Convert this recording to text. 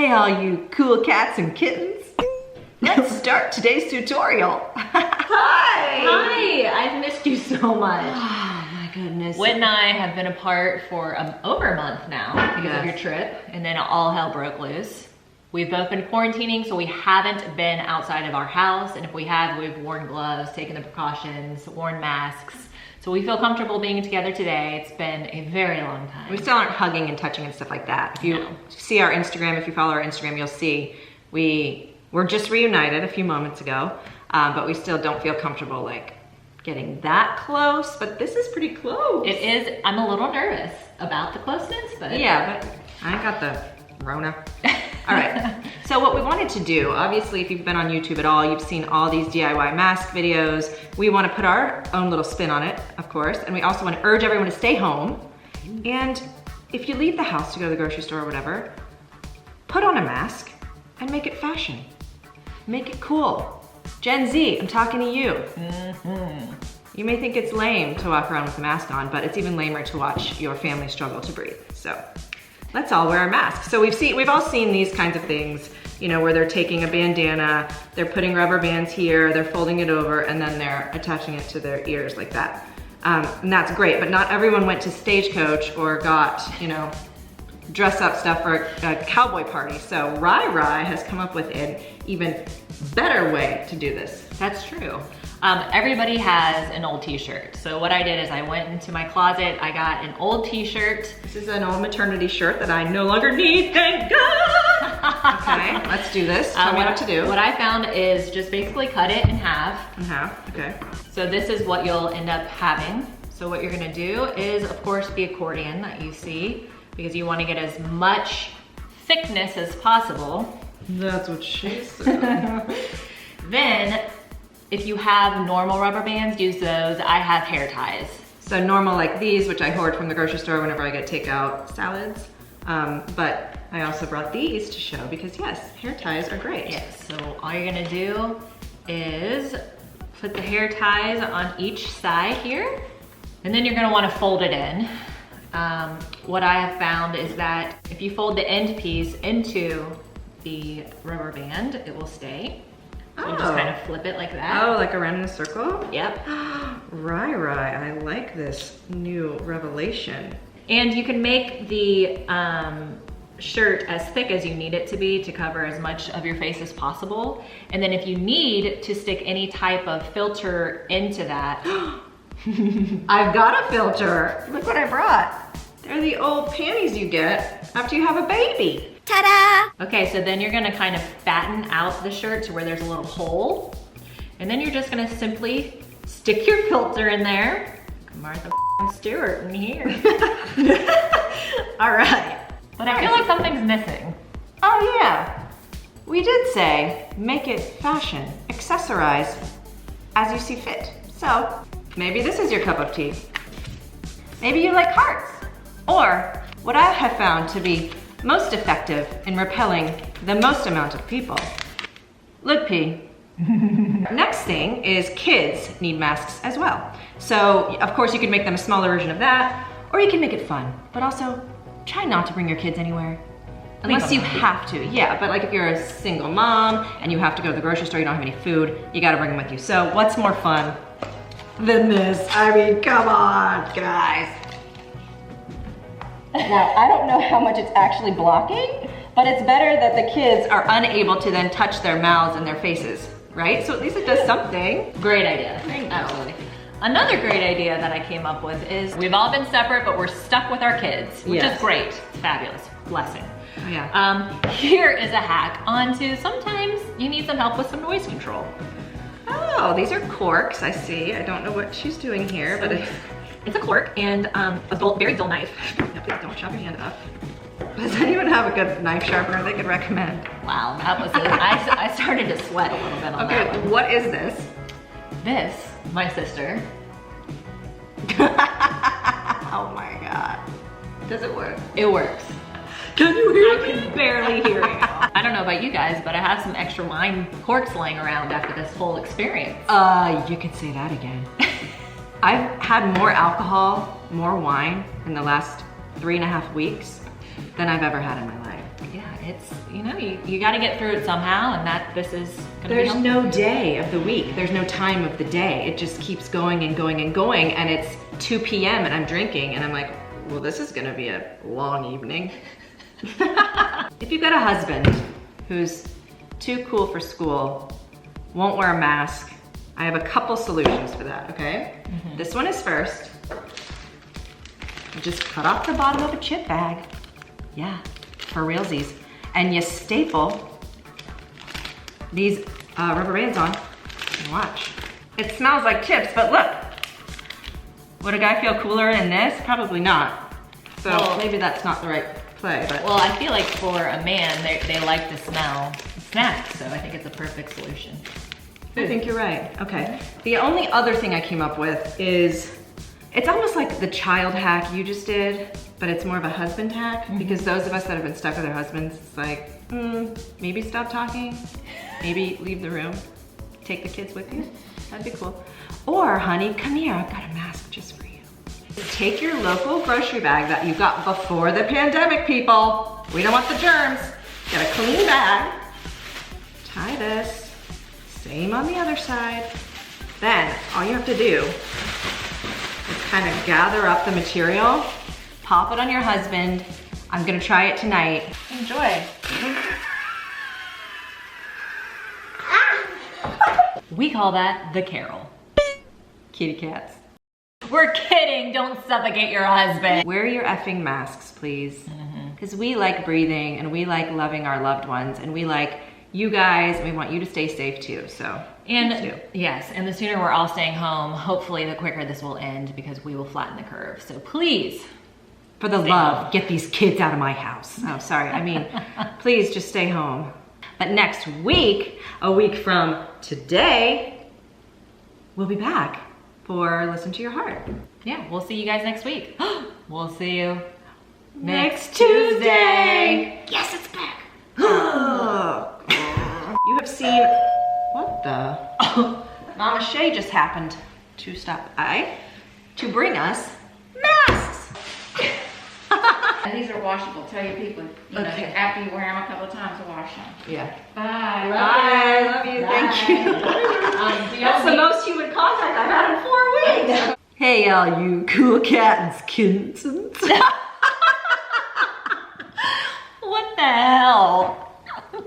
Hey all you cool cats and kittens. Let's start today's tutorial. Hi! Hi! I've missed you so much. Oh my goodness. Whit and I have been apart for over a month now because of your trip, and then all hell broke loose. We've both been quarantining, so we haven't been outside of our house, and if we have, we've worn gloves, taken the precautions, worn masks. So we feel comfortable being together today. It's been a very long time. We still aren't hugging and touching and stuff like that. If you see our Instagram, if you follow our Instagram, you'll see we're just reunited a few moments ago, but we still don't feel comfortable like getting that close, but this is pretty close. It is. I'm a little nervous about the closeness, but... Yeah, but I ain't got the Rona. All right, so what we wanted to do, obviously if you've been on YouTube at all, you've seen all these DIY mask videos. We want to put our own little spin on it, of course, and we also want to urge everyone to stay home. And if you leave the house to go to the grocery store or whatever, put on a mask and make it fashion. Make it cool. Gen Z, I'm talking to you. You may think it's lame to walk around with a mask on, but it's even lamer to watch your family struggle to breathe. So let's all wear a mask. So we've all seen these kinds of things, you know, where they're taking a bandana, they're putting rubber bands here, they're folding it over, and then they're attaching it to their ears like that. And that's great, but not everyone went to Stagecoach or got, you know, dress up stuff for a cowboy party. So Rai has come up with an even better way to do this. That's true. Everybody has an old t-shirt. So what I did is I went into my closet, I got an old t-shirt. This is an old maternity shirt that I no longer need, thank God! Okay, let's do this. Tell me what to do. What I found is just basically cut it in half. In half, okay. So this is what you'll end up having. So what you're gonna do is, of course, the accordion that you see, because you wanna get as much thickness as possible. That's what she said. Then, if you have normal rubber bands, use those. I have hair ties. So normal like these, which I hoard from the grocery store whenever I get takeout salads. But I also brought these to show because yes, hair ties are great. Yes, so all you're gonna do is put the hair ties on each side here, and then you're gonna wanna fold it in. What I have found is that if you fold the end piece into the rubber band, it will stay. So you just kind of flip it like that. Oh, like around in a circle? Yep. Rai, I like this new revelation. And you can make the shirt as thick as you need it to be to cover as much of your face as possible. And then if you need to stick any type of filter into that. I've got a filter. Look what I brought. They're the old panties you get after you have a baby. Ta-da! Okay, so then you're gonna kind of fatten out the shirt to where there's a little hole. And then you're just gonna simply stick your filter in there. Martha Stewart in here. All right. But I feel like something's missing. Oh yeah. We did say, make it fashion, accessorize as you see fit. So maybe this is your cup of tea. Maybe you like hearts. Or what I have found to be most effective in repelling the most amount of people. Look, P. Next thing is kids need masks as well. So of course you can make them a smaller version of that, or you can make it fun, but also try not to bring your kids anywhere. Unless you have to, yeah, but like if you're a single mom and you have to go to the grocery store, you don't have any food, you gotta bring them with you. So what's more fun than this? I mean, come on, guys. Now, I don't know how much it's actually blocking, but it's better that the kids are unable to then touch their mouths and their faces, right? So at least it does something. Great idea. Thank you. Absolutely. Another great idea that I came up with is we've all been separate, but we're stuck with our kids, which is great. It's fabulous. Blessing. Oh, yeah. Here is a hack onto sometimes you need some help with some noise control. Oh, these are corks, I see. I don't know what she's doing here, but it's a cork and a very dull knife. Yeah, please don't chop your hand off. Does anyone have a good knife sharpener they could recommend? Wow, that was it. I started to sweat a little bit on that one. Okay, what is this? This, my sister. Oh my God. Does it work? It works. Can you hear I can barely hear you. I don't know about you guys, but I have some extra wine corks laying around after this whole experience. You could say that again. I've had more alcohol, more wine in the last 3.5 weeks than I've ever had in my life. Yeah, it's, you know, you got to get through it somehow, and this is gonna be There's helpful. no day of the week. There's no time of the day. It just keeps going and going and going, and it's 2 p.m. and I'm drinking, and I'm like, well, this is gonna be a long evening. If you've got a husband who's too cool for school, won't wear a mask, I have a couple solutions for that, okay? This one is first. You just cut off the bottom of a chip bag. Yeah, for realsies. And you staple these rubber bands on and watch. It smells like chips, but look. Would a guy feel cooler in this? Probably not. So Well, maybe that's not the right play, but. Well, I feel like for a man, they like to smell snacks, so I think it's a perfect solution. I think you're right, okay. The only other thing I came up with is, it's almost like the child hack you just did, but it's more of a husband hack, because those of us that have been stuck with our husbands, it's like, maybe stop talking, maybe leave the room, take the kids with you, that'd be cool. Or, honey, come here, I've got a mask just for you. Take your local grocery bag that you got before the pandemic, people. We don't want the germs. Get a clean bag, tie this, same on the other side. Then, all you have to do is kind of gather up the material, pop it on your husband. I'm gonna try it tonight. Enjoy. We call that the carol. Kitty cats. We're kidding, don't suffocate your husband. Wear your effing masks, please. Because we like breathing and we like loving our loved ones and we like you guys, and we want you to stay safe too, so. And yes, and the sooner we're all staying home, hopefully the quicker this will end because we will flatten the curve. So please, For the love, get these kids out of my house. Oh, sorry, I mean, please just stay home. But next week, a week from today, we'll be back for Listen to Your Heart. yeah, we'll see you guys next week. We'll see you Next Tuesday. Yes, it's back. You have seen, what the? Oh, Mama Shay just happened to stop by to bring us masks. And these are washable. Tell your people, you know, Okay. after you wear them a couple of times to wash them. Yeah. Bye. Bye, love you, thank you. That's the most human contact I've had in 4 weeks. Hey, all you cool cats, kittens. What the hell?